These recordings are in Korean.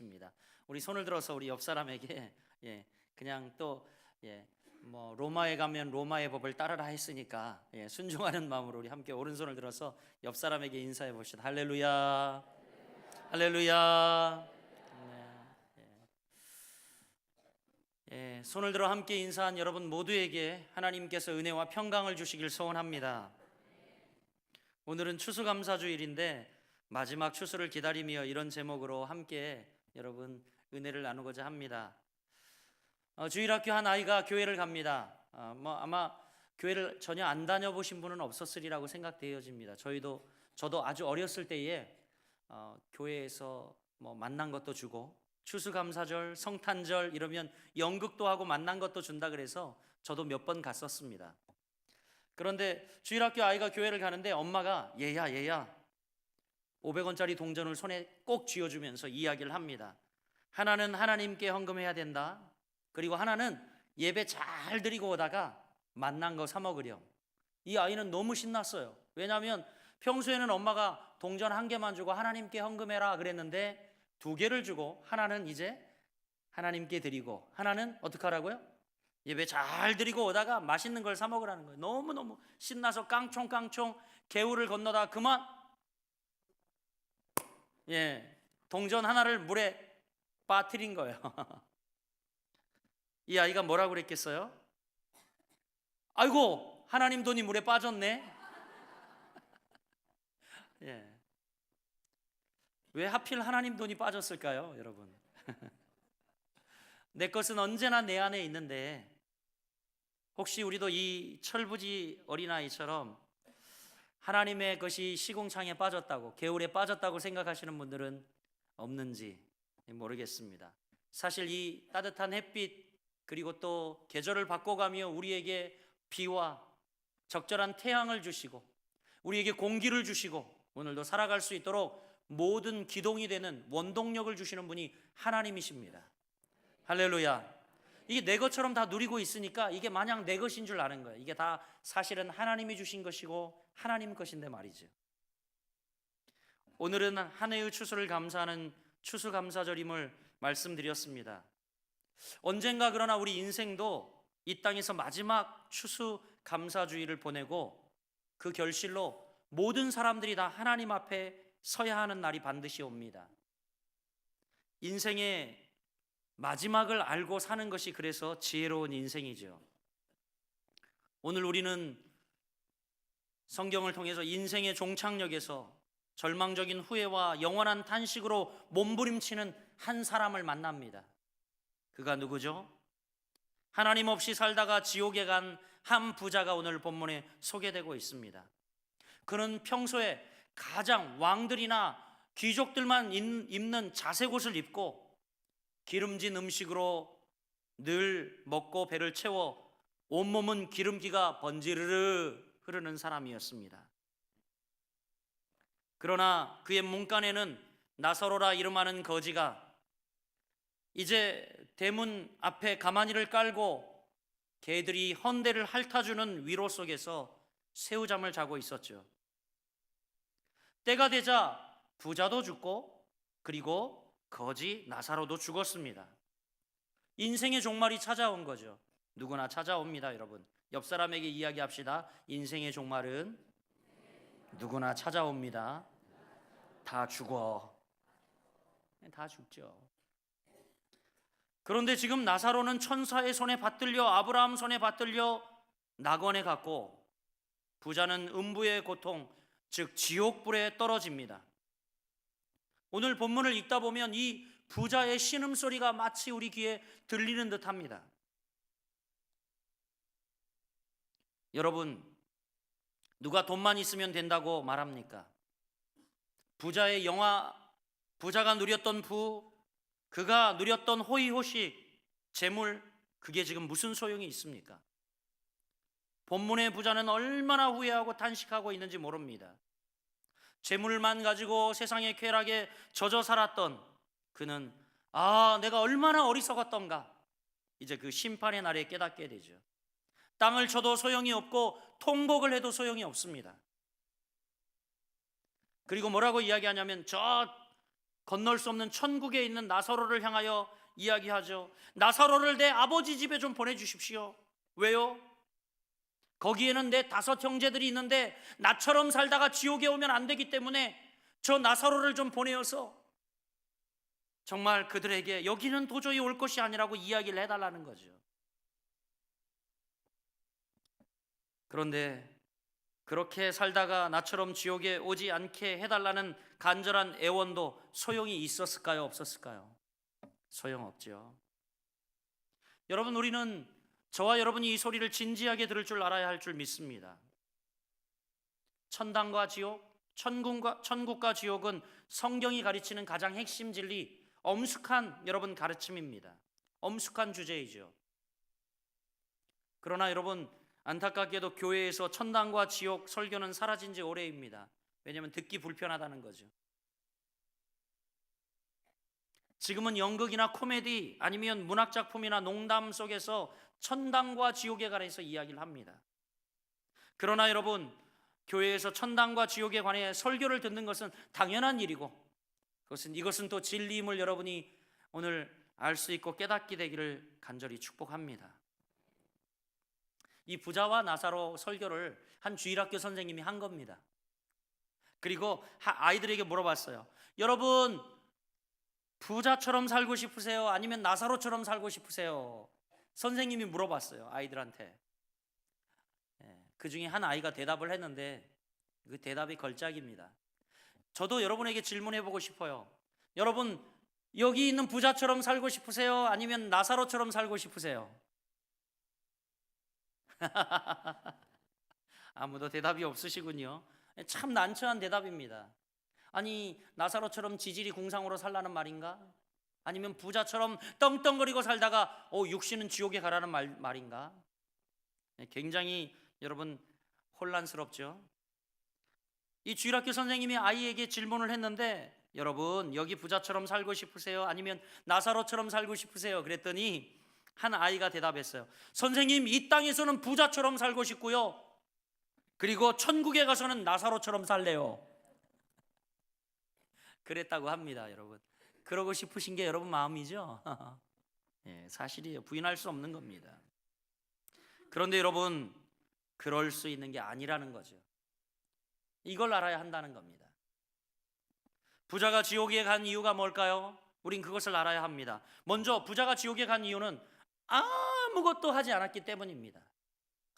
입니다. 우리 손을 들어서 우리 옆 사람에게 그냥 또 뭐 로마에 가면 로마의 법을 따르라 했으니까 순종하는 마음으로 우리 함께 오른손을 들어서 옆 사람에게 인사해 봅시다. 할렐루야, 할렐루야. 손을 들어 함께 인사한 여러분 모두에게 하나님께서 은혜와 평강을 주시길 소원합니다. 오늘은 추수감사주일인데 마지막 추수를 기다리며 이런 제목으로 함께 여러분 은혜를 나누고자 합니다. 주일학교 한 아이가 교회를 갑니다. 아마 교회를 전혀 안 다녀보신 분은 없었으리라고 생각되어집니다. 저도 아주 어렸을 때에 교회에서 뭐 만난 것도 주고 추수감사절, 성탄절 이러면 연극도 하고 만난 것도 준다 그래서 저도 몇 번 갔었습니다. 그런데 주일학교 아이가 교회를 가는데 엄마가 얘야 500원짜리 동전을 손에 꼭 쥐어주면서 이야기를 합니다. 하나는 하나님께 헌금해야 된다. 그리고 하나는 예배 잘 드리고 오다가 만난 거 사 먹으렴. 이 아이는 너무 신났어요. 왜냐하면 평소에는 엄마가 동전 한 개만 주고 하나님께 헌금해라 그랬는데 2개를 주고 하나는 이제 하나님께 드리고 하나는 어떻게 하라고요? 예배 잘 드리고 오다가 맛있는 걸 사 먹으라는 거예요. 너무너무 신나서 깡총깡총 개울을 건너다 그만 동전 하나를 물에 빠뜨린 거예요. 이 아이가 뭐라고 그랬겠어요? 아이고 하나님 돈이 물에 빠졌네. 왜 하필 하나님 돈이 빠졌을까요, 여러분? 내 것은 언제나 내 안에 있는데 혹시 우리도 이 철부지 어린아이처럼 하나님의 것이 시궁창에 빠졌다고, 개울에 빠졌다고 생각하시는 분들은 없는지 모르겠습니다. 사실 이 따뜻한 햇빛 그리고 또 계절을 바꿔가며 우리에게 비와 적절한 태양을 주시고 우리에게 공기를 주시고 오늘도 살아갈 수 있도록 모든 기동이 되는 원동력을 주시는 분이 하나님이십니다. 할렐루야. 이게 내 것처럼 다 누리고 있으니까 이게 마냥 내 것인 줄 아는 거예요. 이게 다 사실은 하나님이 주신 것이고 하나님 것인데 말이죠. 오늘은 한 해의 추수를 감사하는 추수감사절임을 말씀드렸습니다. 언젠가 그러나 우리 인생도 이 땅에서 마지막 추수감사주의를 보내고 그 결실로 모든 사람들이 다 하나님 앞에 서야 하는 날이 반드시 옵니다. 인생의 마지막을 알고 사는 것이 그래서 지혜로운 인생이죠. 오늘 우리는 성경을 통해서 인생의 종착역에서 절망적인 후회와 영원한 탄식으로 몸부림치는 한 사람을 만납니다. 그가 누구죠? 하나님 없이 살다가 지옥에 간 한 부자가 오늘 본문에 소개되고 있습니다. 그는 평소에 가장 왕들이나 귀족들만 입는 자색옷을 입고 기름진 음식으로 늘 먹고 배를 채워 온몸은 기름기가 번지르르 흐르는 사람이었습니다. 그러나 그의 문간에는 나사로라 이름하는 거지가 이제 대문 앞에 가마니를 깔고 개들이 헌대를 핥아주는 위로 속에서 새우잠을 자고 있었죠. 때가 되자 부자도 죽고 그리고 거지 나사로도 죽었습니다. 인생의 종말이 찾아온 거죠. 누구나 찾아옵니다, 여러분. 옆 사람에게 이야기합시다. 인생의 종말은 누구나 찾아옵니다. 다 죽어. 다 죽죠. 그런데 지금 나사로는 천사의 손에 받들려 아브라함 손에 받들려 낙원에 갔고 부자는 음부의 고통, 즉 지옥불에 떨어집니다. 오늘 본문을 읽다 보면 이 부자의 신음소리가 마치 우리 귀에 들리는 듯합니다. 여러분, 누가 돈만 있으면 된다고 말합니까? 부자가 누렸던 그가 누렸던 호의호식, 재물, 그게 지금 무슨 소용이 있습니까? 본문의 부자는 얼마나 후회하고 탄식하고 있는지 모릅니다. 재물만 가지고 세상의 쾌락에 젖어 살았던 그는 내가 얼마나 어리석었던가 이제 그 심판의 날에 깨닫게 되죠. 땅을 쳐도 소용이 없고 통곡을 해도 소용이 없습니다. 그리고 뭐라고 이야기하냐면 저 건널 수 없는 천국에 있는 나사로를 향하여 이야기하죠. 나사로를 내 아버지 집에 좀 보내주십시오. 왜요? 거기에는 내 5 형제들이 있는데 나처럼 살다가 지옥에 오면 안 되기 때문에 저 나사로를 좀 보내어서 정말 그들에게 여기는 도저히 올 것이 아니라고 이야기를 해달라는 거죠. 그런데 그렇게 살다가 나처럼 지옥에 오지 않게 해달라는 간절한 애원도 소용이 있었을까요? 없었을까요? 소용없죠. 여러분, 우리는 저와 여러분이 이 소리를 진지하게 들을 줄 알아야 할 줄 믿습니다. 천당과 지옥, 천국과 지옥은 성경이 가르치는 가장 핵심 진리, 엄숙한 여러분 가르침입니다. 엄숙한 주제이죠. 그러나 여러분, 안타깝게도 교회에서 천당과 지옥 설교는 사라진 지 오래입니다. 왜냐하면 듣기 불편하다는 거죠. 지금은 연극이나 코미디 아니면 문학작품이나 농담 속에서 천당과 지옥에 관해서 이야기를 합니다. 그러나 여러분, 교회에서 천당과 지옥에 관해 설교를 듣는 것은 당연한 일이고 이것은 또 진리임을 여러분이 오늘 알 수 있고 깨닫게 되기를 간절히 축복합니다. 이 부자와 나사로 설교를 한 주일학교 선생님이 한 겁니다. 그리고 아이들에게 물어봤어요. 여러분, 부자처럼 살고 싶으세요? 아니면 나사로처럼 살고 싶으세요? 선생님이 물어봤어요, 아이들한테. 그 중에 한 아이가 대답을 했는데 그 대답이 걸작입니다. 저도 여러분에게 질문해보고 싶어요. 여러분, 여기 있는 부자처럼 살고 싶으세요? 아니면 나사로처럼 살고 싶으세요? 아무도 대답이 없으시군요. 참 난처한 대답입니다. 아니, 나사로처럼 지질이 궁상으로 살라는 말인가? 아니면 부자처럼 떵떵거리고 살다가 육신은 지옥에 가라는 말인가? 굉장히 여러분 혼란스럽죠. 이 주일학교 선생님이 아이에게 질문을 했는데, 여러분 여기 부자처럼 살고 싶으세요? 아니면 나사로처럼 살고 싶으세요? 그랬더니 한 아이가 대답했어요. 선생님, 이 땅에서는 부자처럼 살고 싶고요, 그리고 천국에 가서는 나사로처럼 살래요. 그랬다고 합니다. 여러분, 그러고 싶으신 게 여러분 마음이죠? 사실이에요. 부인할 수 없는 겁니다. 그런데 여러분, 그럴 수 있는 게 아니라는 거죠. 이걸 알아야 한다는 겁니다. 부자가 지옥에 간 이유가 뭘까요? 우린 그것을 알아야 합니다. 먼저 부자가 지옥에 간 이유는 아무것도 하지 않았기 때문입니다.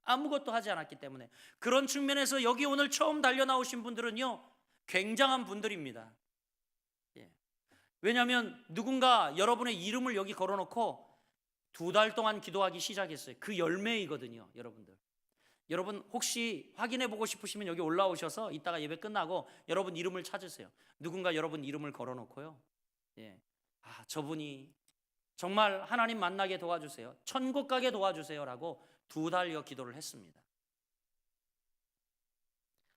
아무것도 하지 않았기 때문에. 그런 측면에서 여기 오늘 처음 달려 나오신 분들은요, 굉장한 분들입니다. 왜냐하면 누군가 여러분의 이름을 여기 걸어놓고 2달 동안 기도하기 시작했어요. 그 열매이거든요. 여러분 혹시 확인해 보고 싶으시면 여기 올라오셔서 이따가 예배 끝나고 여러분 이름을 찾으세요. 누군가 여러분 이름을 걸어놓고요, 저분이 정말 하나님 만나게 도와주세요, 천국 가게 도와주세요 라고 2달여 기도를 했습니다.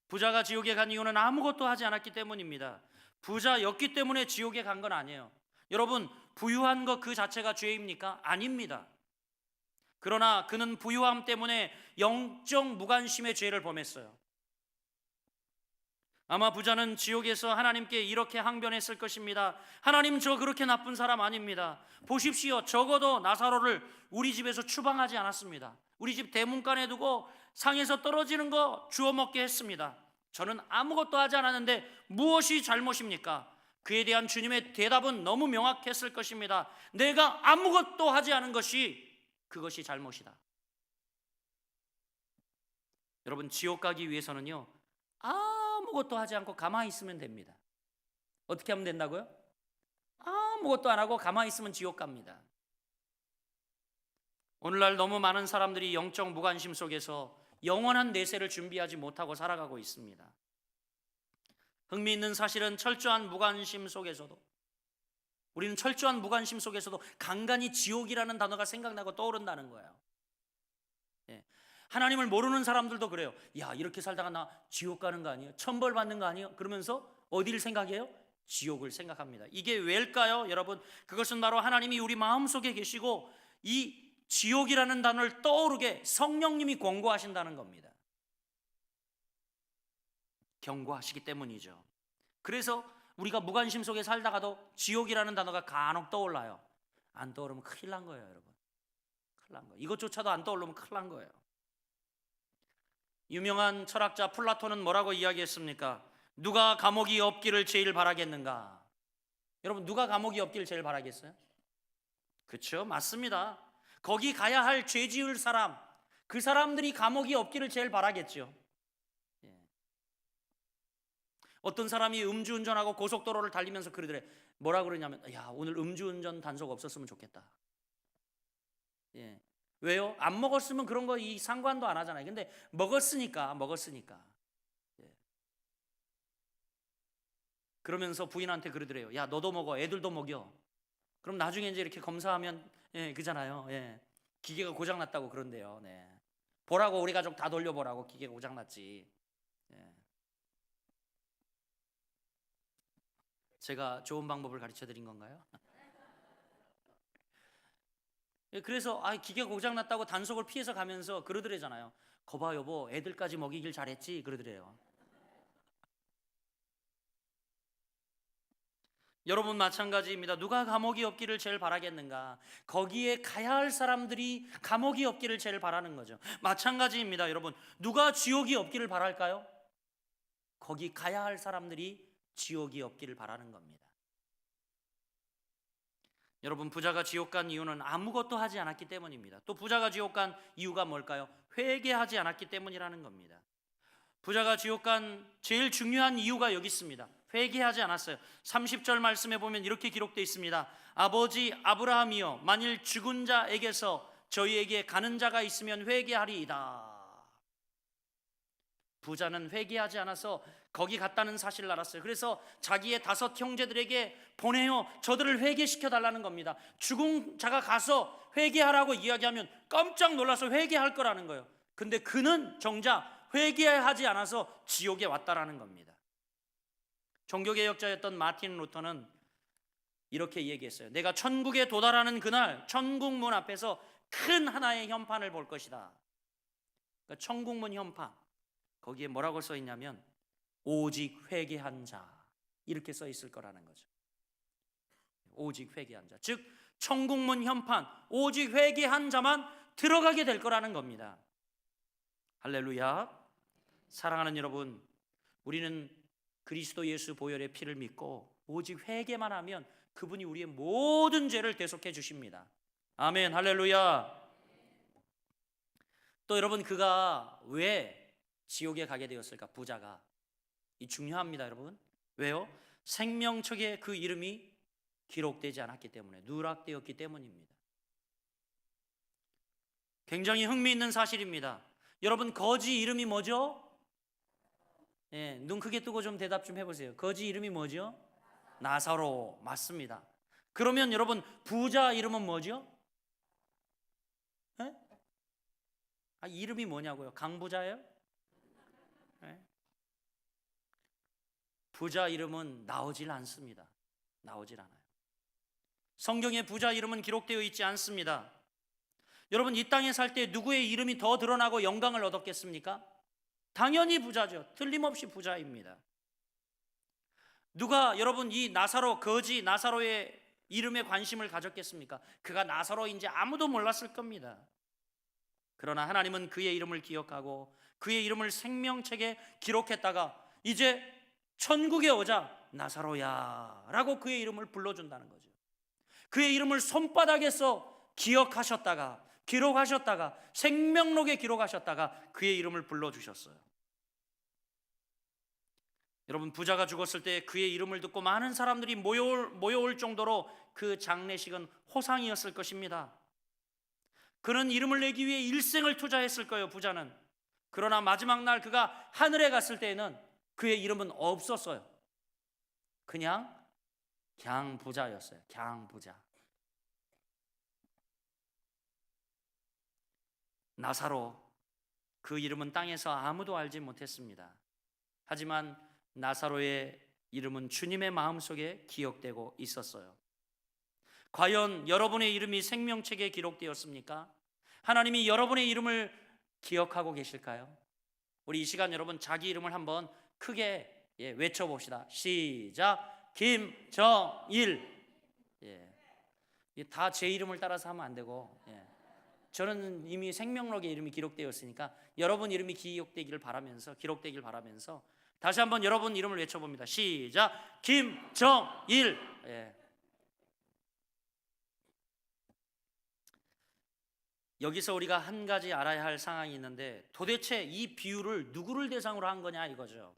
부자가 지옥에 간 이유는 아무것도 하지 않았기 때문입니다. 부자였기 때문에 지옥에 간 건 아니에요. 여러분, 부유한 것 그 자체가 죄입니까? 아닙니다. 그러나 그는 부유함 때문에 영적 무관심의 죄를 범했어요. 아마 부자는 지옥에서 하나님께 이렇게 항변했을 것입니다. 하나님, 저 그렇게 나쁜 사람 아닙니다. 보십시오, 적어도 나사로를 우리 집에서 추방하지 않았습니다. 우리 집 대문간에 두고 상에서 떨어지는 거 주워 먹게 했습니다. 저는 아무것도 하지 않았는데 무엇이 잘못입니까? 그에 대한 주님의 대답은 너무 명확했을 것입니다. 내가 아무것도 하지 않은 것이 그것이 잘못이다. 여러분, 지옥 가기 위해서는요, 아무것도 하지 않고 가만히 있으면 됩니다. 어떻게 하면 된다고요? 아무것도 안 하고 가만히 있으면 지옥 갑니다. 오늘날 너무 많은 사람들이 영적 무관심 속에서 영원한 내세를 준비하지 못하고 살아가고 있습니다. 흥미있는 사실은 우리는 철저한 무관심 속에서도 간간히 지옥이라는 단어가 생각나고 떠오른다는 거예요. 하나님을 모르는 사람들도 그래요. 야, 이렇게 살다가 나 지옥 가는 거 아니에요? 천벌 받는 거 아니에요? 그러면서 어디를 생각해요? 지옥을 생각합니다. 이게 왜일까요? 여러분, 그것은 바로 하나님이 우리 마음속에 계시고 이 지옥이라는 단어를 떠오르게 성령님이 권고하신다는 겁니다. 경고하시기 때문이죠. 그래서 우리가 무관심 속에 살다가도 지옥이라는 단어가 간혹 떠올라요. 안 떠오르면 큰일 난 거예요, 여러분. 큰일 난 거예요. 이것조차도 안 떠오르면 큰일 난 거예요. 유명한 철학자 플라톤은 뭐라고 이야기했습니까? 누가 감옥이 없기를 제일 바라겠는가? 여러분, 누가 감옥이 없기를 제일 바라겠어요? 그렇죠, 맞습니다. 거기 가야 할 죄 지을 사람, 그 사람들이 감옥이 없기를 제일 바라겠죠. 어떤 사람이 음주운전하고 고속도로를 달리면서 그러더래. 뭐라 그러냐면, 야, 오늘 음주운전 단속 없었으면 좋겠다. 왜요? 안 먹었으면 그런 거 이 상관도 안 하잖아요. 근데 먹었으니까. 그러면서 부인한테 그러더래요. 야, 너도 먹어, 애들도 먹여. 그럼 나중에 이제 이렇게 검사하면 그잖아요. 기계가 고장났다고 그런대요. 보라고, 우리 가족 다 돌려보라고. 기계가 고장났지. 제가 좋은 방법을 가르쳐 드린 건가요? 그래서 기계가 고장났다고 단속을 피해서 가면서 그러더래잖아요. 거봐 여보, 애들까지 먹이길 잘했지, 그러더래요. 여러분, 마찬가지입니다. 누가 감옥이 없기를 제일 바라겠는가? 거기에 가야 할 사람들이 감옥이 없기를 제일 바라는 거죠. 마찬가지입니다. 여러분, 누가 지옥이 없기를 바랄까요? 거기 가야 할 사람들이 지옥이 없기를 바라는 겁니다. 여러분, 부자가 지옥 간 이유는 아무것도 하지 않았기 때문입니다. 또 부자가 지옥 간 이유가 뭘까요? 회개하지 않았기 때문이라는 겁니다. 부자가 지옥 간 제일 중요한 이유가 여기 있습니다. 회개하지 않았어요. 30절 말씀에 보면 이렇게 기록되어 있습니다. 아버지 아브라함이여, 만일 죽은 자에게서 저희에게 가는 자가 있으면 회개하리이다. 부자는 회개하지 않아서 거기 갔다는 사실을 알았어요. 그래서 자기의 5 형제들에게 보내요. 저들을 회개시켜 달라는 겁니다. 죽은 자가 가서 회개하라고 이야기하면 깜짝 놀라서 회개할 거라는 거예요. 근데 그는 정작 회개하지 않아서 지옥에 왔다라는 겁니다. 종교개혁자였던 마틴 루터는 이렇게 얘기했어요. 내가 천국에 도달하는 그날 천국문 앞에서 큰 하나의 현판을 볼 것이다. 그러니까 천국문 현판, 거기에 뭐라고 써 있냐면 오직 회개한 자, 이렇게 써 있을 거라는 거죠. 오직 회개한 자, 즉 천국문 현판, 오직 회개한 자만 들어가게 될 거라는 겁니다. 할렐루야. 사랑하는 여러분, 우리는 그리스도 예수 보혈의 피를 믿고 오직 회개만 하면 그분이 우리의 모든 죄를 대속해 주십니다. 아멘. 할렐루야. 또 여러분, 그가 왜 지옥에 가게 되었을까? 부자가. 이 중요합니다, 여러분. 왜요? 생명책에 그 이름이 기록되지 않았기 때문에, 누락되었기 때문입니다. 굉장히 흥미있는 사실입니다. 여러분, 거지 이름이 뭐죠? 눈 크게 뜨고 좀 대답 좀 해보세요. 거지 이름이 뭐죠? 나사로. 맞습니다. 그러면 여러분, 부자 이름은 뭐죠? 이름이 뭐냐고요? 강부자예요? 부자 이름은 나오질 않습니다. 나오질 않아요. 성경에 부자 이름은 기록되어 있지 않습니다. 여러분, 이 땅에 살 때 누구의 이름이 더 드러나고 영광을 얻었겠습니까? 당연히 부자죠. 틀림없이 부자입니다. 누가 여러분 이 나사로, 거지 나사로의 이름에 관심을 가졌겠습니까? 그가 나사로인지 아무도 몰랐을 겁니다. 그러나 하나님은 그의 이름을 기억하고 그의 이름을 생명책에 기록했다가 이제 천국에 오자 나사로야 라고 그의 이름을 불러준다는 거죠. 그의 이름을 손바닥에서 기억하셨다가, 기록하셨다가, 생명록에 기록하셨다가 그의 이름을 불러주셨어요. 여러분, 부자가 죽었을 때 그의 이름을 듣고 많은 사람들이 모여올 정도로 그 장례식은 호상이었을 것입니다. 그는 이름을 내기 위해 일생을 투자했을 거예요, 부자는. 그러나 마지막 날 그가 하늘에 갔을 때에는 그의 이름은 없었어요. 그냥 부자였어요. 부자. 나사로, 그 이름은 땅에서 아무도 알지 못했습니다. 하지만 나사로의 이름은 주님의 마음속에 기억되고 있었어요. 과연 여러분의 이름이 생명책에 기록되었습니까? 하나님이 여러분의 이름을 기억하고 계실까요? 우리 이 시간 여러분 자기 이름을 한번 크게 외쳐봅시다. 시작. 김정일. 예. 다 제 이름을 따라서 하면 안 되고, 예. 저는 이미 생명록에 이름이 기록되어 있으니까 여러분 이름이 기록되기를 바라면서 다시 한번 여러분 이름을 외쳐봅니다. 시작. 김정일. 예. 여기서 우리가 한 가지 알아야 할 상황이 있는데, 도대체 이 비유를 누구를 대상으로 한 거냐 이거죠.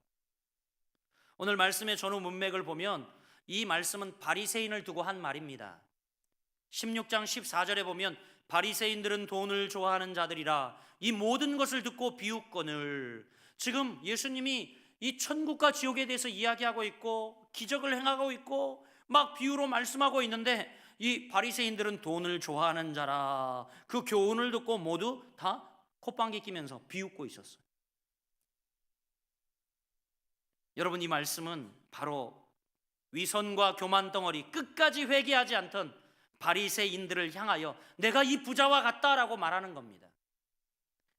오늘 말씀의 전후 문맥을 보면 이 말씀은 바리새인을 두고 한 말입니다. 16장 14절에 보면 바리새인들은 돈을 좋아하는 자들이라 이 모든 것을 듣고 비웃거늘. 지금 예수님이 이 천국과 지옥에 대해서 이야기하고 있고 기적을 행하고 있고 막 비유로 말씀하고 있는데, 이 바리새인들은 돈을 좋아하는 자라 그 교훈을 듣고 모두 다 콧방귀 끼면서 비웃고 있었어요. 여러분, 이 말씀은 바로 위선과 교만 덩어리, 끝까지 회개하지 않던 바리새인들을 향하여 내가 이 부자와 같다라고 말하는 겁니다.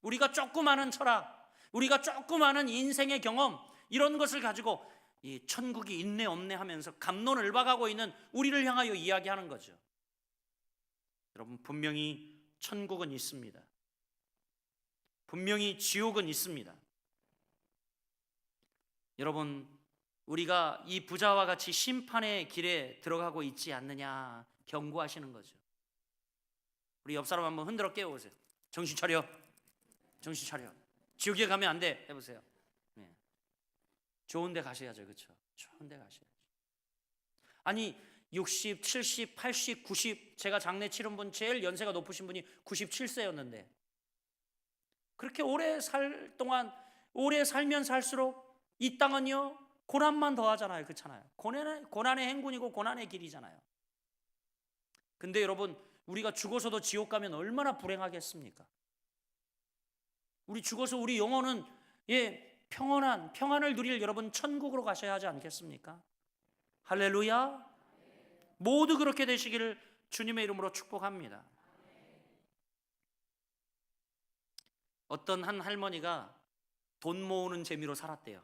우리가 조금 아는 철학, 우리가 조금 아는 인생의 경험, 이런 것을 가지고 이 천국이 있네 없네 하면서 갑론을박하고 있는 우리를 향하여 이야기하는 거죠. 여러분, 분명히 천국은 있습니다. 분명히 지옥은 있습니다. 여러분, 우리가 이 부자와 같이 심판의 길에 들어가고 있지 않느냐 경고하시는 거죠. 우리 옆 사람 한번 흔들어 깨워보세요. 정신 차려. 정신 차려. 지옥에 가면 안 돼. 해보세요. 네. 좋은 데 가셔야죠. 그렇죠? 좋은 데 가셔야죠. 아니 60, 70, 80, 90, 제가 장례 치른 분 제일 연세가 높으신 분이 97세였는데 그렇게 오래 살 동안, 오래 살면 살수록 이 땅은요 고난만 더하잖아요. 그렇잖아요. 고난의 행군이고 고난의 길이잖아요. 근데 여러분, 우리가 죽어서도 지옥 가면 얼마나 불행하겠습니까? 우리 죽어서 우리 영혼은 평안을 누릴 여러분 천국으로 가셔야 하지 않겠습니까? 할렐루야. 모두 그렇게 되시기를 주님의 이름으로 축복합니다. 어떤 한 할머니가 돈 모으는 재미로 살았대요.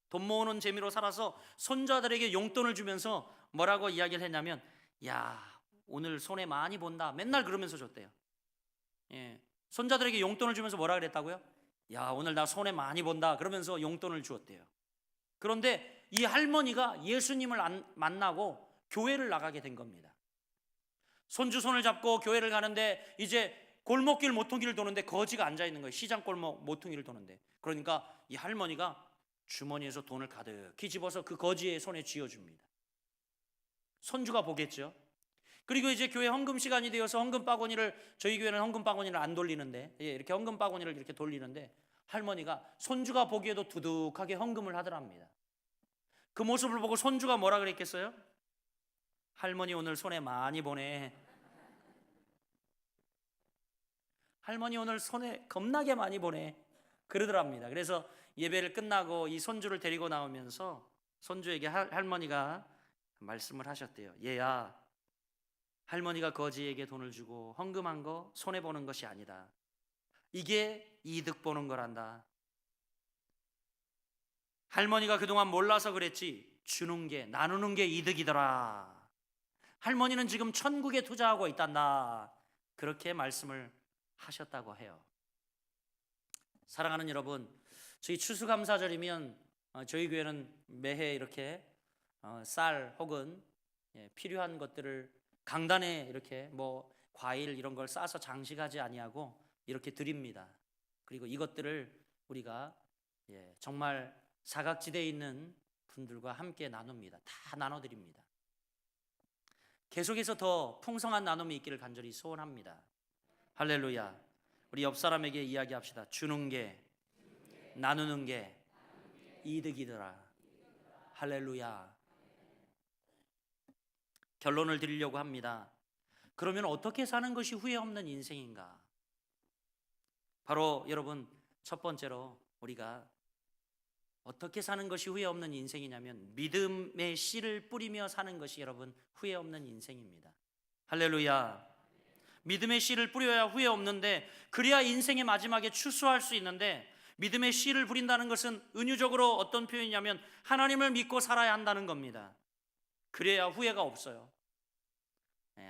돈 모으는 재미로 살아서 손자들에게 용돈을 주면서 뭐라고 이야기를 했냐면, 야, 오늘 손해 많이 본다, 맨날 그러면서 줬대요. 손자들에게 용돈을 주면서 뭐라 그랬다고요? 야, 오늘 나 손해 많이 본다, 그러면서 용돈을 주었대요. 그런데 이 할머니가 예수님을 만나고 교회를 나가게 된 겁니다. 손주 손을 잡고 교회를 가는데 이제 골목길 모퉁이를 도는데 거지가 앉아있는 거예요. 시장 골목 모퉁이를 도는데. 그러니까 이 할머니가 주머니에서 돈을 가득히 집어서 그 거지의 손에 쥐어줍니다. 손주가 보겠죠. 그리고 이제 교회 헌금 시간이 되어서 헌금 바구니를, 저희 교회는 헌금 바구니를 안 돌리는데 이렇게 헌금 바구니를 이렇게 돌리는데 할머니가 손주가 보기에도 두둑하게 헌금을 하더랍니다. 그 모습을 보고 손주가 뭐라 그랬겠어요? 할머니 오늘 손에 많이 보네. 할머니 오늘 손에 겁나게 많이 보네. 그러더랍니다. 그래서 예배를 끝나고 이 손주를 데리고 나오면서 손주에게 할머니가 말씀을 하셨대요. 얘야, 할머니가 거지에게 돈을 주고 헌금한 거 손해보는 것이 아니다. 이게 이득 보는 거란다. 할머니가 그동안 몰라서 그랬지 주는 게, 나누는 게 이득이더라. 할머니는 지금 천국에 투자하고 있단다. 그렇게 말씀을 하셨다고 해요. 사랑하는 여러분, 저희 추수감사절이면 저희 교회는 매해 이렇게 쌀 혹은 필요한 것들을 강단에 이렇게 뭐 과일 이런 걸 싸서 장식하지 아니하고 이렇게 드립니다. 그리고 이것들을 우리가 정말 사각지대에 있는 분들과 함께 나눕니다. 다 나눠드립니다. 계속해서 더 풍성한 나눔이 있기를 간절히 소원합니다. 할렐루야. 우리 옆 사람에게 이야기합시다. 주는 게, 나누는 게 이득이더라. 할렐루야. 결론을 드리려고 합니다. 그러면 어떻게 사는 것이 후회 없는 인생인가? 바로 여러분, 첫 번째로 우리가 어떻게 사는 것이 후회 없는 인생이냐면 믿음의 씨를 뿌리며 사는 것이 여러분 후회 없는 인생입니다. 할렐루야. 믿음의 씨를 뿌려야 후회 없는데, 그래야 인생의 마지막에 추수할 수 있는데, 믿음의 씨를 부린다는 것은 은유적으로 어떤 표현이냐면 하나님을 믿고 살아야 한다는 겁니다. 그래야 후회가 없어요.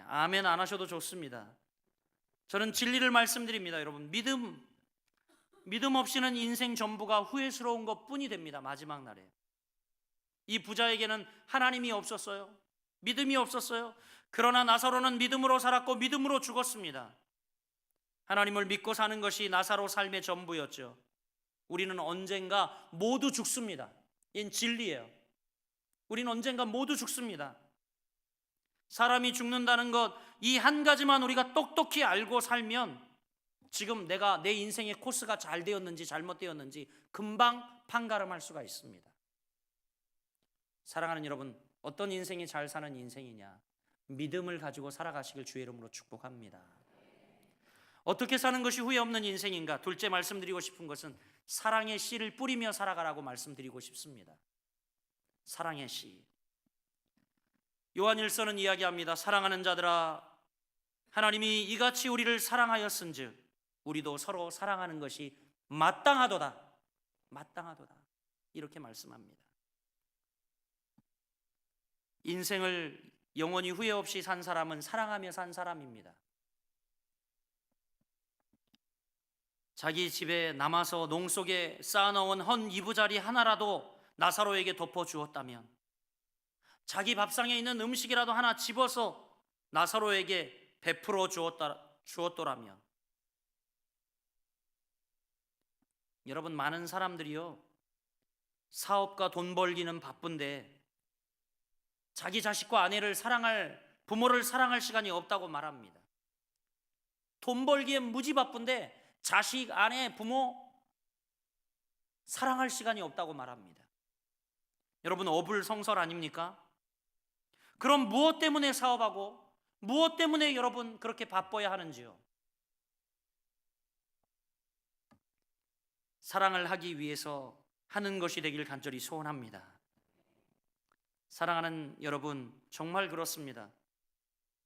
아멘 안 하셔도 좋습니다. 저는 진리를 말씀드립니다. 여러분, 믿음 없이는 인생 전부가 후회스러운 것뿐이 됩니다. 마지막 날에. 이 부자에게는 하나님이 없었어요. 믿음이 없었어요. 그러나 나사로는 믿음으로 살았고 믿음으로 죽었습니다. 하나님을 믿고 사는 것이 나사로 삶의 전부였죠. 우리는 언젠가 모두 죽습니다. 이건 진리예요. 우리는 언젠가 모두 죽습니다. 사람이 죽는다는 것, 이 한 가지만 우리가 똑똑히 알고 살면 지금 내가 내 인생의 코스가 잘 되었는지 잘못되었는지 금방 판가름할 수가 있습니다. 사랑하는 여러분, 어떤 인생이 잘 사는 인생이냐? 믿음을 가지고 살아가시길 주의 이름으로 축복합니다. 어떻게 사는 것이 후회 없는 인생인가? 둘째 말씀드리고 싶은 것은 사랑의 씨를 뿌리며 살아가라고 말씀드리고 싶습니다. 사랑의 씨. 요한일서는 이야기합니다. 사랑하는 자들아, 하나님이 이같이 우리를 사랑하였은즉 우리도 서로 사랑하는 것이 마땅하도다. 마땅하도다. 이렇게 말씀합니다. 인생을 영원히 후회 없이 산 사람은 사랑하며 산 사람입니다. 자기 집에 남아서 농 속에 쌓아놓은 헌 이부자리 하나라도 나사로에게 덮어주었다면, 자기 밥상에 있는 음식이라도 하나 집어서 나사로에게 베풀어 주었더라면, 여러분, 많은 사람들이요, 사업과 돈 벌기는 바쁜데 자기 자식과 아내를 사랑할, 부모를 사랑할 시간이 없다고 말합니다. 돈 벌기에 무지 바쁜데 자식, 아내, 부모 사랑할 시간이 없다고 말합니다. 여러분, 어불성설 아닙니까? 그럼 무엇 때문에 사업하고 무엇 때문에 여러분 그렇게 바빠야 하는지요? 사랑을 하기 위해서 하는 것이 되길 간절히 소원합니다. 사랑하는 여러분, 정말 그렇습니다.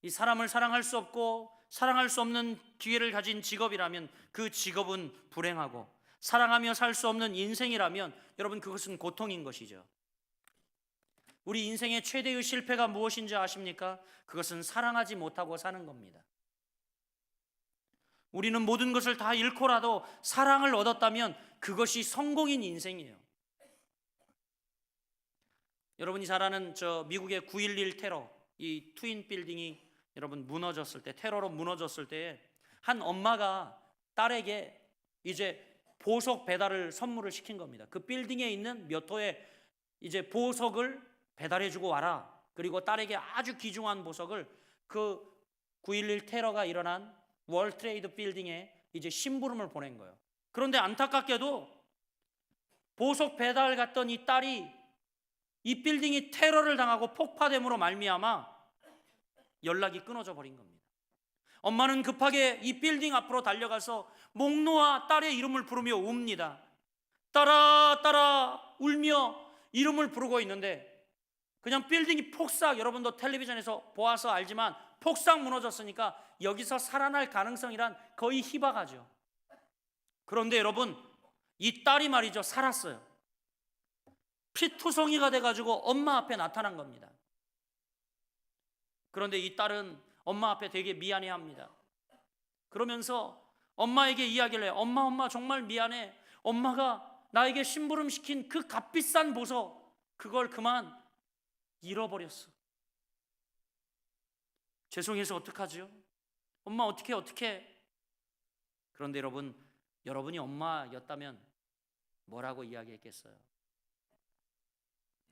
이 사람을 사랑할 수 없고 사랑할 수 없는 기회를 가진 직업이라면 그 직업은 불행하고, 사랑하며 살 수 없는 인생이라면 여러분 그것은 고통인 것이죠. 우리 인생의 최대의 실패가 무엇인지 아십니까? 그것은 사랑하지 못하고 사는 겁니다. 우리는 모든 것을 다 잃고라도 사랑을 얻었다면 그것이 성공인 인생이에요. 여러분이 잘 아는 미국의 9.11 테러, 이 트윈 빌딩이 여러분 무너졌을 때, 테러로 무너졌을 때 한 엄마가 딸에게 이제 보석 배달을 선물을 시킨 겁니다. 그 빌딩에 있는 몇 호의 이제 보석을 배달해 주고 와라. 그리고 딸에게 아주 귀중한 보석을 그 9.11 테러가 일어난 월드 트레이드 빌딩에 이제 심부름을 보낸 거예요. 그런데 안타깝게도 보석 배달 갔던 이 딸이 이 빌딩이 테러를 당하고 폭파됨으로 말미암아 연락이 끊어져 버린 겁니다. 엄마는 급하게 이 빌딩 앞으로 달려가서 목 놓아 딸의 이름을 부르며 웁니다. 딸아, 딸아, 울며 이름을 부르고 있는데 그냥 빌딩이 폭삭, 여러분도 텔레비전에서 보아서 알지만 폭삭 무너졌으니까 여기서 살아날 가능성이란 거의 희박하죠. 그런데 여러분, 이 딸이 말이죠, 살았어요. 피투성이가 돼가지고 엄마 앞에 나타난 겁니다. 그런데 이 딸은 엄마 앞에 되게 미안해합니다. 그러면서 엄마에게 이야기를 해요. 엄마 정말 미안해. 엄마가 나에게 심부름시킨 그 값비싼 보석, 그걸 그만 잃어버렸어. 죄송해서 어떡하죠? 엄마 어떡해. 그런데 여러분이 엄마였다면 뭐라고 이야기했겠어요?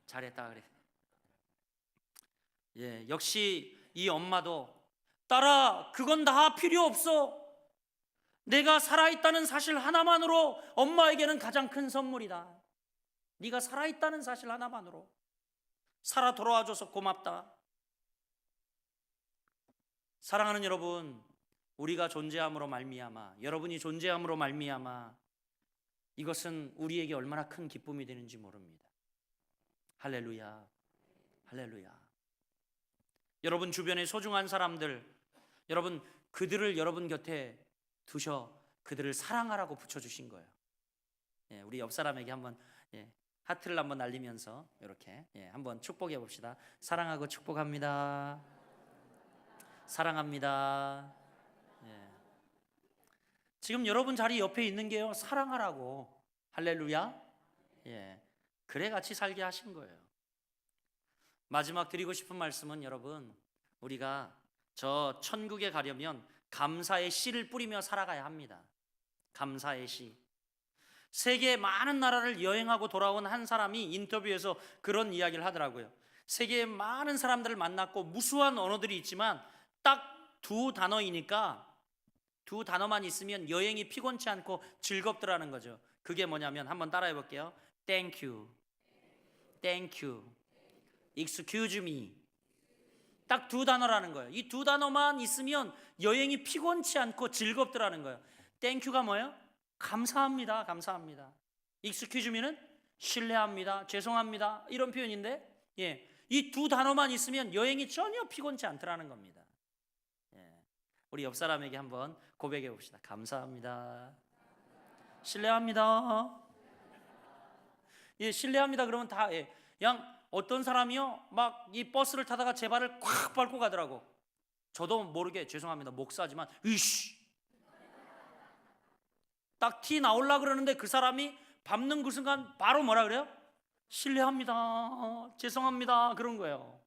잘했다 그래. 예, 역시 이 엄마도 딸아, 그건 다 필요 없어. 내가 살아있다는 사실 하나만으로 엄마에게는 가장 큰 선물이다. 네가 살아있다는 사실 하나만으로 살아 돌아와줘서 고맙다. 사랑하는 여러분, 우리가 존재함으로 말미암아, 여러분이 존재함으로 말미암아 이것은 우리에게 얼마나 큰 기쁨이 되는지 모릅니다. 할렐루야, 할렐루야. 여러분 주변의 소중한 사람들, 여러분 그들을 여러분 곁에 두셔 그들을 사랑하라고 붙여주신 거예요. 우리 옆 사람에게 한번 하트를 한번 날리면서 이렇게 한번 축복해 봅시다. 사랑하고 축복합니다. 사랑합니다. 지금 여러분 자리 옆에 있는 게요, 사랑하라고. 할렐루야. 그래 같이 살게 하신 거예요. 마지막 드리고 싶은 말씀은, 여러분, 우리가 저 천국에 가려면 감사의 씨를 뿌리며 살아가야 합니다. 감사의 씨. 세계의 많은 나라를 여행하고 돌아온 한 사람이 인터뷰에서 그런 이야기를 하더라고요. 세계의 많은 사람들을 만났고 무수한 언어들이 있지만 딱 두 단어이니까, 두 단어만 있으면 여행이 피곤치 않고 즐겁더라는 거죠. 그게 뭐냐면, 한번 따라해 볼게요. Thank you, Thank you, Excuse me. 딱 두 단어라는 거예요. 이 두 단어만 있으면 여행이 피곤치 않고 즐겁더라는 거예요. Thank you가 뭐예요? 감사합니다, 감사합니다. Excuse me는 실례합니다, 죄송합니다, 이런 표현인데, 이 두 단어만 있으면 여행이 전혀 피곤치 않더라는 겁니다. 우리 옆 사람에게 한번 고백해 봅시다. 감사합니다. 실례합니다. 실례합니다. 그러면 다 그냥 어떤 사람이요, 막 이 버스를 타다가 제 발을 콱 밟고 가더라고. 저도 모르게 죄송합니다, 목사지만 으이씨, 딱 티 나올라 그러는데 그 사람이 밟는 그 순간 바로 뭐라 그래요? 실례합니다, 죄송합니다, 그런 거예요.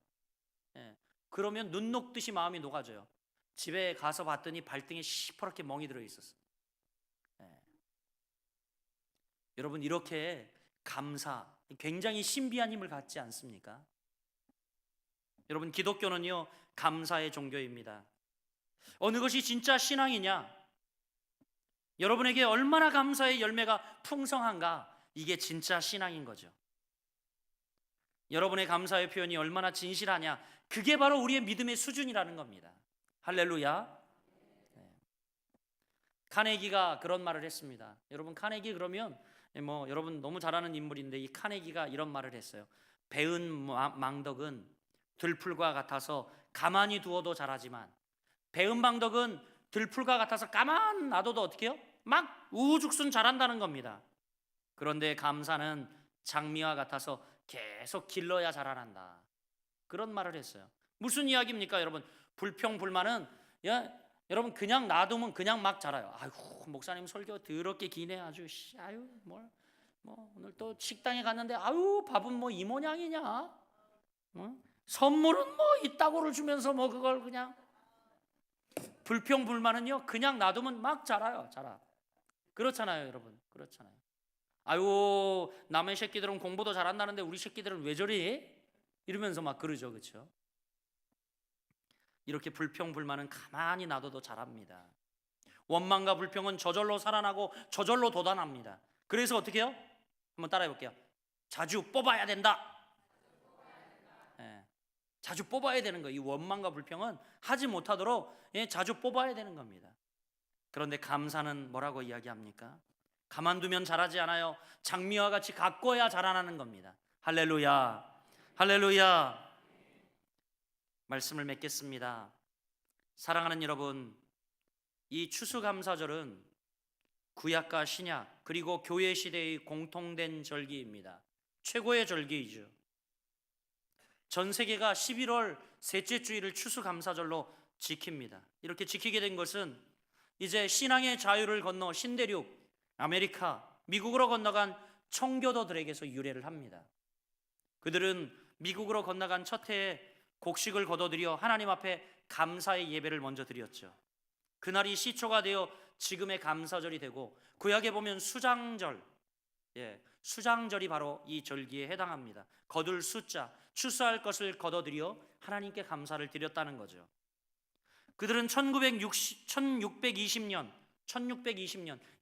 그러면 눈 녹듯이 마음이 녹아져요. 집에 가서 봤더니 발등에 시퍼렇게 멍이 들어 있었어요. 여러분, 이렇게 감사, 굉장히 신비한 힘을 갖지 않습니까? 여러분, 기독교는요, 감사의 종교입니다. 어느 것이 진짜 신앙이냐? 여러분에게 얼마나 감사의 열매가 풍성한가? 이게 진짜 신앙인 거죠. 여러분의 감사의 표현이 얼마나 진실하냐? 그게 바로 우리의 믿음의 수준이라는 겁니다. 할렐루야. 카네기가 그런 말을 했습니다. 여러분, 카네기 그러면 여러분 너무 잘 아는 인물인데, 이 카네기가 이런 말을 했어요. 배은 망덕은 들풀과 같아서 가만히 두어도 자라지만, 배은 망덕은 들풀과 같아서 가만 놔둬도 어떻게 해요? 막 우후죽순 자란다는 겁니다. 그런데 감사는 장미와 같아서 계속 길러야 자라난다. 그런 말을 했어요. 무슨 이야기입니까, 여러분? 불평불만은 여러분 그냥 놔두면 그냥 막 자라요. 아이고, 목사님 설교 더럽게 기네 아주. 아유, 오늘 또 식당에 갔는데 아유, 밥은 뭐 이 모양이냐? 선물은 뭐 이따구를 주면서 뭐 그걸 그냥. 불평불만은요, 그냥 놔두면 막 자라요. 자라. 그렇잖아요, 여러분. 그렇잖아요. 아유, 남의 새끼들은 공부도 잘한다는데 우리 새끼들은 왜 저리? 이러면서 막 그러죠, 그렇죠? 이렇게 불평불만은 가만히 놔둬도 자랍니다. 원망과 불평은 저절로 살아나고 저절로 돋아납니다. 그래서 어떻게 해요? 한번 따라해 볼게요. 자주 뽑아야 된다. 자주 뽑아야 되는 거예요. 이 원망과 불평은 하지 못하도록 자주 뽑아야 되는 겁니다. 그런데 감사는 뭐라고 이야기합니까? 가만두면 자라지 않아요. 장미와 같이 가꿔야 자라나는 겁니다. 할렐루야, 할렐루야. 말씀을 맺겠습니다. 사랑하는 여러분, 이 추수감사절은 구약과 신약 그리고 교회 시대의 공통된 절기입니다. 최고의 절기이죠. 전 세계가 11월 셋째 주일을 추수감사절로 지킵니다. 이렇게 지키게 된 것은 이제 신앙의 자유를 건너 신대륙, 아메리카, 미국으로 건너간 청교도들에게서 유래를 합니다. 그들은 미국으로 건너간 첫 해에 곡식을 거둬들여 하나님 앞에 감사의 예배를 먼저 드렸죠. 그날이 시초가 되어 지금의 감사절이 되고, 구약에 보면 수장절, 수장절이 바로 이 절기에 해당합니다. 거둘 숫자, 추수할 것을 거둬들여 하나님께 감사를 드렸다는 거죠. 그들은 1620년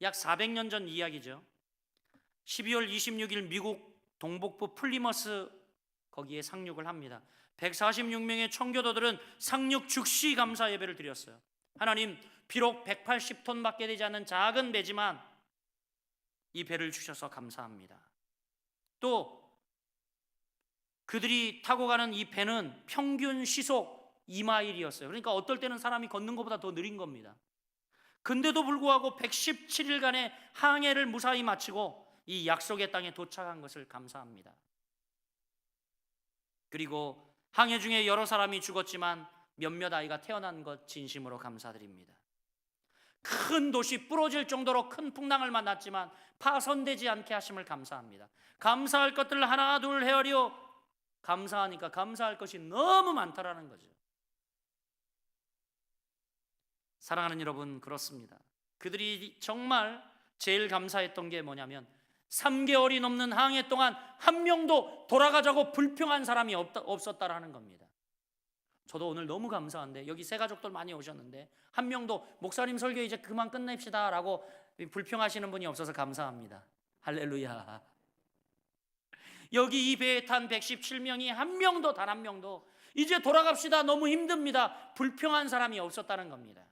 약 400년 전 이야기죠. 12월 26일 미국 동북부 플리머스 거기에 상륙을 합니다. 146명의 청교도들은 상륙 즉시 감사 예배를 드렸어요. 하나님, 비록 180톤밖에 되지 않는 작은 배지만 이 배를 주셔서 감사합니다. 또 그들이 타고 가는 이 배는 평균 시속 2마일이었어요. 그러니까 어떨 때는 사람이 걷는 것보다 더 느린 겁니다. 근데도 불구하고 117일간의 항해를 무사히 마치고 이 약속의 땅에 도착한 것을 감사합니다. 그리고 항해 중에 여러 사람이 죽었지만 몇몇 아이가 태어난 것 진심으로 감사드립니다. 큰 도시 부러질 정도로 큰 풍랑을 만났지만 파손되지 않게 하심을 감사합니다. 감사할 것들을 하나 둘 헤아려 감사하니까 감사할 것이 너무 많다라는 거죠. 사랑하는 여러분, 그렇습니다. 그들이 정말 제일 감사했던 게 뭐냐면 3개월이 넘는 항해 동안 한 명도 돌아가자고 불평한 사람이 없었다라는 겁니다. 저도 오늘 너무 감사한데, 여기 새 가족들 많이 오셨는데 한 명도 목사님 설교 이제 그만 끝냅시다 라고 불평하시는 분이 없어서 감사합니다. 할렐루야. 여기 이 배에 탄 117명이 한 명도, 단 한 명도 이제 돌아갑시다, 너무 힘듭니다, 불평한 사람이 없었다는 겁니다.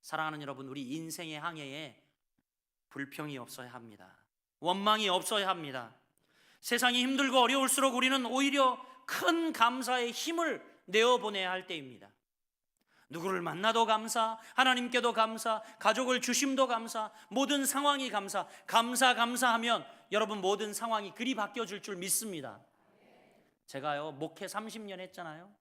사랑하는 여러분, 우리 인생의 항해에 불평이 없어야 합니다. 원망이 없어야 합니다. 세상이 힘들고 어려울수록 우리는 오히려 큰 감사의 힘을 내어보내야 할 때입니다. 누구를 만나도 감사, 하나님께도 감사, 가족을 주심도 감사, 모든 상황이 감사. 감사하면 여러분 모든 상황이 그리 바뀌어질 줄 믿습니다. 제가요 목회 30년 했잖아요.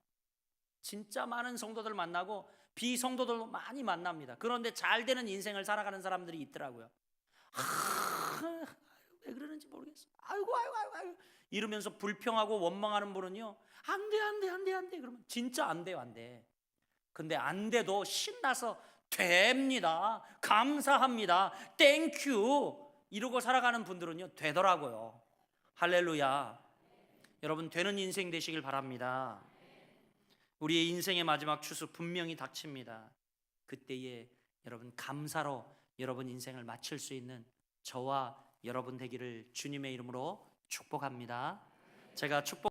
진짜 많은 성도들 만나고 비성도들도 많이 만납니다. 그런데 잘 되는 인생을 살아가는 사람들이 있더라고요. 왜 그러는지 모르겠어. 아이고 이러면서 불평하고 원망하는 분은요, 안 돼. 그러면 진짜 안 돼요. 근데 안 돼도 신나서 됩니다, 감사합니다, 땡큐 이러고 살아가는 분들은요 되더라고요. 할렐루야. 여러분, 되는 인생 되시길 바랍니다. 우리의 인생의 마지막 추수 분명히 닥칩니다. 그때에 여러분 감사로 여러분 인생을 마칠 수 있는 저와 여러분 되기를 주님의 이름으로 축복합니다. 제가 축복